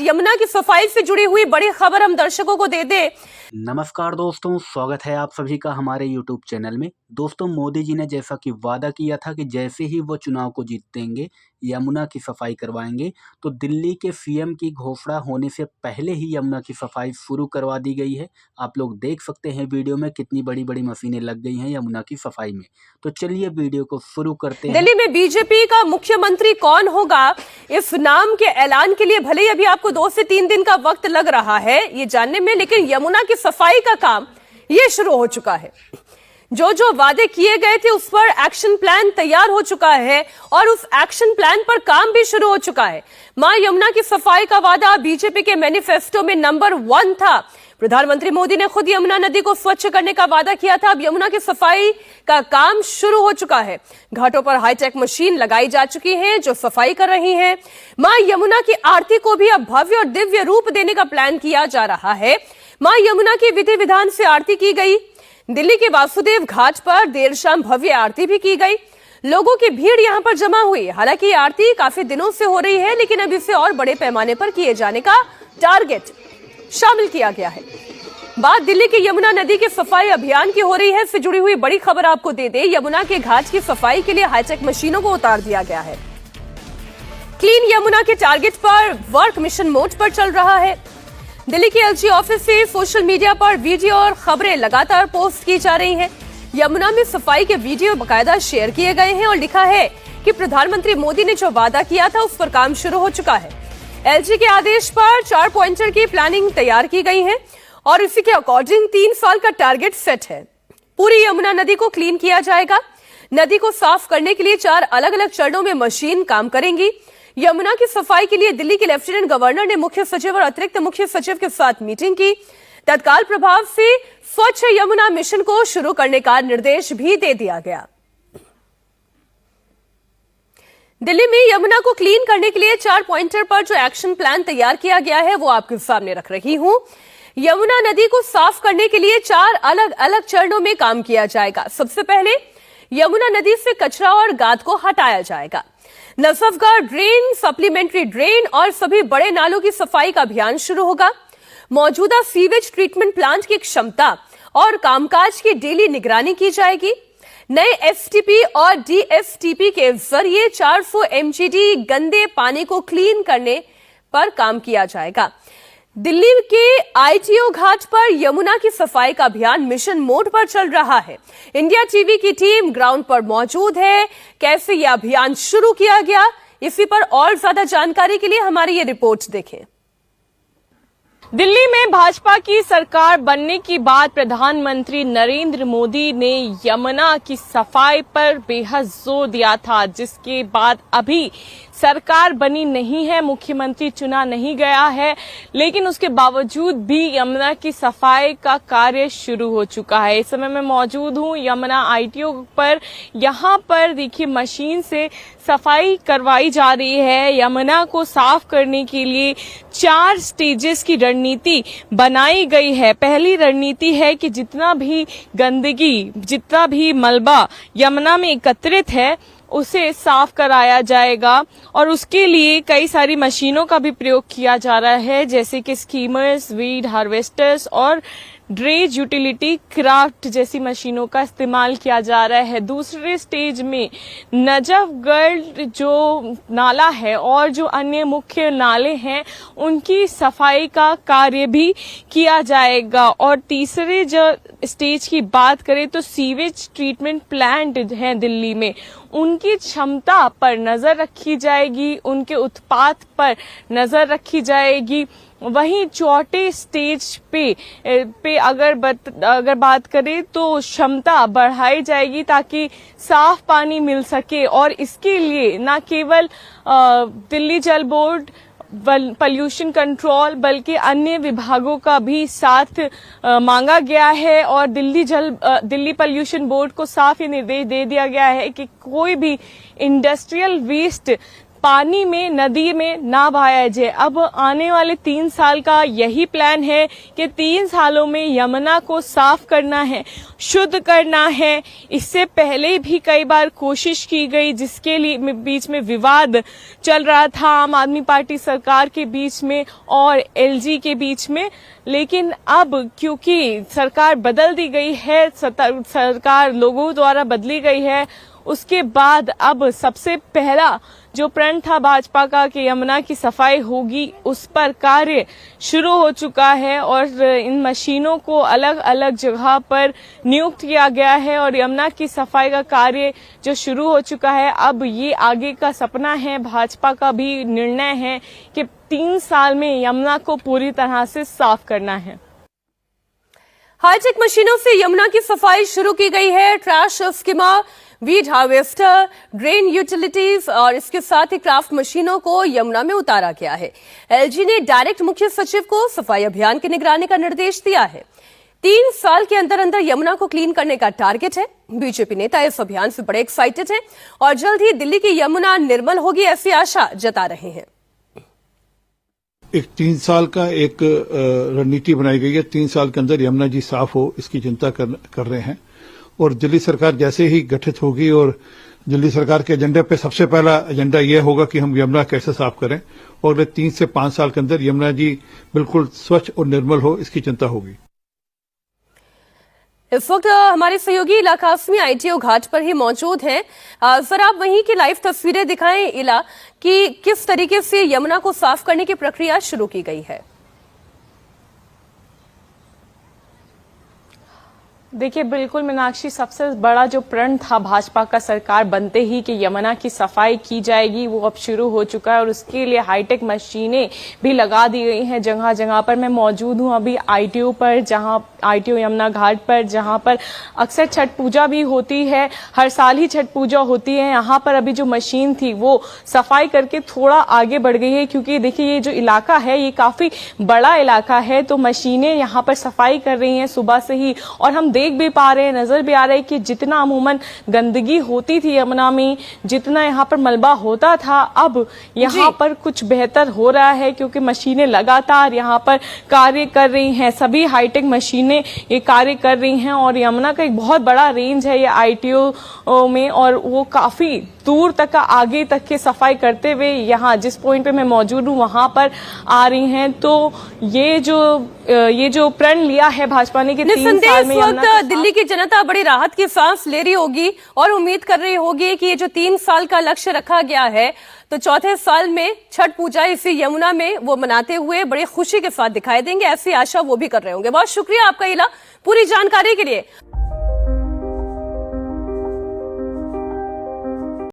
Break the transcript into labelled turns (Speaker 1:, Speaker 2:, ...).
Speaker 1: यमुना की सफाई से जुड़ी हुई बड़ी खबर हम दर्शकों को दे दें।
Speaker 2: नमस्कार दोस्तों, स्वागत है आप सभी का हमारे YouTube चैनल में। दोस्तों, मोदी जी ने जैसा कि वादा किया था कि जैसे ही वो चुनाव को जीतेंगे यमुना की सफाई करवाएंगे, तो दिल्ली के सीएम की घोषणा होने से पहले ही यमुना की सफाई शुरू करवा दी गई है। आप लोग देख सकते हैं वीडियो में कितनी बड़ी बड़ी मशीनें लग गई हैं यमुना की सफाई में। तो चलिए वीडियो को शुरू करते हैं।
Speaker 1: दिल्ली में बीजेपी का मुख्यमंत्री कौन होगा, इस नाम के ऐलान के लिए भले ही अभी आपको 2 से 3 दिन का वक्त लग रहा है ये जानने में, लेकिन यमुना की सफाई का काम ये शुरू हो चुका है। जो वादे किए गए थे उस पर एक्शन प्लान तैयार हो चुका है और उस एक्शन प्लान पर काम भी शुरू हो चुका है। मां यमुना की सफाई का वादा बीजेपी के मैनिफेस्टो में नंबर 1 था। प्रधानमंत्री मोदी ने खुद यमुना नदी को स्वच्छ करने का वादा किया था। अब यमुना की सफाई का काम शुरू हो चुका है। घाटों पर हाईटेक मशीन लगाई जा चुकी है जो सफाई कर रही है। मां यमुना की आरती को भी अब भव्य और दिव्य रूप देने का प्लान किया जा रहा है। मां यमुना की विधि विधान से आरती की गई। दिल्ली के वासुदेव घाट पर देर शाम भव्य आरती भी की गई। लोगों की भीड़ यहां पर जमा हुई। हालांकि आरती काफी दिनों से हो रही है, लेकिन अब इसे और बड़े पैमाने पर किए जाने का टारगेट शामिल किया गया है। बात दिल्ली की यमुना नदी के सफाई अभियान की हो रही है। इससे जुड़ी हुई बड़ी खबर आपको दे दें। यमुना के घाट की सफाई के लिए हाईटेक मशीनों को उतार दिया गया है। क्लीन यमुना के टारगेट पर वर्क मिशन मोड पर चल रहा है। दिल्ली के एलजी ऑफिस से सोशल मीडिया पर वीडियो और खबरें लगातार पोस्ट की जा रही हैं। यमुना में सफाई के वीडियो बाकायदा शेयर किए गए हैं और लिखा है कि प्रधानमंत्री मोदी ने जो वादा किया था उस पर काम शुरू हो चुका है। एलजी के आदेश पर 4 पॉइंटर की प्लानिंग तैयार की गई है और इसी के अकॉर्डिंग 3 साल का टारगेट सेट है। पूरी यमुना नदी को क्लीन किया जाएगा। नदी को साफ करने के लिए 4 अलग अलग चरणों में मशीन काम करेंगी। यमुना की सफाई के लिए दिल्ली के लेफ्टिनेंट गवर्नर ने मुख्य सचिव और अतिरिक्त मुख्य सचिव के साथ मीटिंग की। तत्काल प्रभाव से स्वच्छ यमुना मिशन को शुरू करने का निर्देश भी दे दिया गया। दिल्ली में यमुना को क्लीन करने के लिए 4 पॉइंटर पर जो एक्शन प्लान तैयार किया गया है वो आपके सामने रख रही हूं। यमुना नदी को साफ करने के लिए 4 अलग अलग चरणों में काम किया जाएगा। सबसे पहले यमुना नदी से कचरा और गाद को हटाया जाएगा। नजफगढ़ ड्रेन, सप्लीमेंट्री ड्रेन और सभी बड़े नालों की सफाई का अभियान शुरू होगा। मौजूदा सीवेज ट्रीटमेंट प्लांट की क्षमता और कामकाज की डेली निगरानी की जाएगी। नए एसटीपी और डीएसटीपी के जरिए 400 एमजीडी गंदे पानी को क्लीन करने पर काम किया जाएगा। दिल्ली के आईटीओ घाट पर यमुना की सफाई का अभियान मिशन मोड पर चल रहा है। इंडिया टीवी की टीम ग्राउंड पर मौजूद है। कैसे यह अभियान शुरू किया गया, इसी पर और ज्यादा जानकारी के लिए हमारी ये रिपोर्ट देखें।
Speaker 3: दिल्ली में भाजपा की सरकार बनने के बाद प्रधानमंत्री नरेंद्र मोदी ने यमुना की सफाई पर बेहद जोर दिया था, जिसके बाद अभी सरकार बनी नहीं है, मुख्यमंत्री चुना नहीं गया है, लेकिन उसके बावजूद भी यमुना की सफाई का कार्य शुरू हो चुका है। इस समय मैं मौजूद हूं यमुना आईटीओ पर। यहां पर देखिए मशीन से सफाई करवाई जा रही है। यमुना को साफ करने के लिए 4 स्टेजेस की रणनीति बनाई गई है। पहली रणनीति है कि जितना भी गंदगी, जितना भी मलबा यमुना में एकत्रित है उसे साफ कराया जाएगा और उसके लिए कई सारी मशीनों का भी प्रयोग किया जा रहा है, जैसे कि स्कीमर्स, वीड हार्वेस्टर्स और ड्रेज यूटिलिटी क्राफ्ट जैसी मशीनों का इस्तेमाल किया जा रहा है। दूसरे स्टेज में नजफगढ़ जो नाला है और जो अन्य मुख्य नाले हैं उनकी सफाई का कार्य भी किया जाएगा। और तीसरे जो स्टेज की बात करें तो सीवेज ट्रीटमेंट प्लांट है दिल्ली में, उनकी क्षमता पर नजर रखी जाएगी, उनके उत्पाद पर नजर रखी जाएगी। वहीं चौथे स्टेज पे अगर बात करें तो क्षमता बढ़ाई जाएगी ताकि साफ पानी मिल सके। और इसके लिए न केवल दिल्ली जल बोर्ड, पॉल्यूशन कंट्रोल, बल्कि अन्य विभागों का भी साथ मांगा गया है और दिल्ली पॉल्यूशन बोर्ड को साफ ये निर्देश दे दिया गया है कि कोई भी इंडस्ट्रियल वेस्ट पानी में, नदी में ना बहाया जाए। अब आने वाले 3 साल का यही प्लान है कि 3 सालों में यमुना को साफ करना है, शुद्ध करना है। इससे पहले भी कई बार कोशिश की गई, जिसके लिए बीच में विवाद चल रहा था आम आदमी पार्टी सरकार के बीच में और एलजी के बीच में। लेकिन अब क्योंकि सरकार बदल दी गई है, सरकार लोगों द्वारा बदली गई है, उसके बाद अब सबसे पहला जो प्रण था भाजपा का कि यमुना की सफाई होगी, उस पर कार्य शुरू हो चुका है और इन मशीनों को अलग अलग जगह पर नियुक्त किया गया है और यमुना की सफाई का कार्य जो शुरू हो चुका है। अब ये आगे का सपना है, भाजपा का भी निर्णय है कि 3 साल में यमुना को पूरी तरह से साफ करना है।
Speaker 1: हाईटेक मशीनों से यमुना की सफाई शुरू की गई है। Trash schemer, weed harvester, drain utilities और इसके साथ ही क्राफ्ट मशीनों को यमुना में उतारा गया है। एलजी ने डायरेक्ट मुख्य सचिव को सफाई अभियान की निगरानी का निर्देश दिया है। 3 साल के अंदर अंदर यमुना को क्लीन करने का टारगेट है। बीजेपी नेता इस अभियान से बड़े एक्साइटेड हैं और जल्द ही दिल्ली की यमुना निर्मल होगी, ऐसी आशा जता रहे हैं।
Speaker 4: एक 3 साल का एक रणनीति बनाई गई है। 3 साल के अंदर यमुना जी साफ हो, इसकी चिंता कर रहे हैं। और दिल्ली सरकार जैसे ही गठित होगी और दिल्ली सरकार के एजेंडे पे सबसे पहला एजेंडा यह होगा कि हम यमुना कैसे साफ करें और अगले 3 से 5 साल के अंदर यमुना जी बिल्कुल स्वच्छ और निर्मल हो, इसकी चिंता होगी।
Speaker 1: इस वक्त हमारे सहयोगी इला कासमी आईटीओ घाट पर ही मौजूद हैं। सर, आप वहीं की लाइव तस्वीरें दिखाएं इला कि किस तरीके से यमुना को साफ करने की प्रक्रिया शुरू की गई है।
Speaker 3: देखिए, बिल्कुल मीनाक्षी, सबसे बड़ा जो प्रण था भाजपा का सरकार बनते ही कि यमुना की सफाई की जाएगी, वो अब शुरू हो चुका है और उसके लिए हाईटेक मशीनें भी लगा दी गई हैं जगह जगह पर। मैं मौजूद हूं अभी आईटीओ पर, जहां आईटीओ यमुना घाट पर, जहां पर अक्सर छठ पूजा भी होती है। हर साल ही छठ पूजा होती है। यहाँ पर अभी जो मशीन थी वो सफाई करके थोड़ा आगे बढ़ गई है, क्योंकि देखिए ये जो इलाका है ये काफी बड़ा इलाका है, तो मशीनें यहाँ पर सफाई कर रही हैं सुबह से ही। और हम देख भी पा रहे हैं, नजर भी आ रहा है कि जितना अमूमन गंदगी होती थी यमुना में, जितना यहाँ पर मलबा होता था, अब यहाँ पर कुछ बेहतर हो रहा है, क्योंकि मशीनें लगातार यहाँ पर कार्य कर रही हैं। सभी हाईटेक मशीनें ये कार्य कर रही हैं और यमुना का एक बहुत बड़ा रेंज है ये आईटीओ में, और वो काफी दूर तक का, आगे तक के सफाई करते हुए यहाँ जिस पॉइंट पे मैं मौजूद हूँ वहां पर आ रही हैं। तो ये जो प्रण लिया है भाजपा ने कि 3 साल में यमुना,
Speaker 1: दिल्ली की जनता बड़ी राहत की सांस ले रही होगी और उम्मीद कर रही होगी कि ये जो 3 साल का लक्ष्य रखा गया है, तो चौथे साल में छठ पूजा इसी यमुना में वो मनाते हुए बड़ी खुशी के साथ दिखाई देंगे, ऐसी आशा वो भी कर रहे होंगे। बहुत शुक्रिया आपका इला पूरी जानकारी के लिए।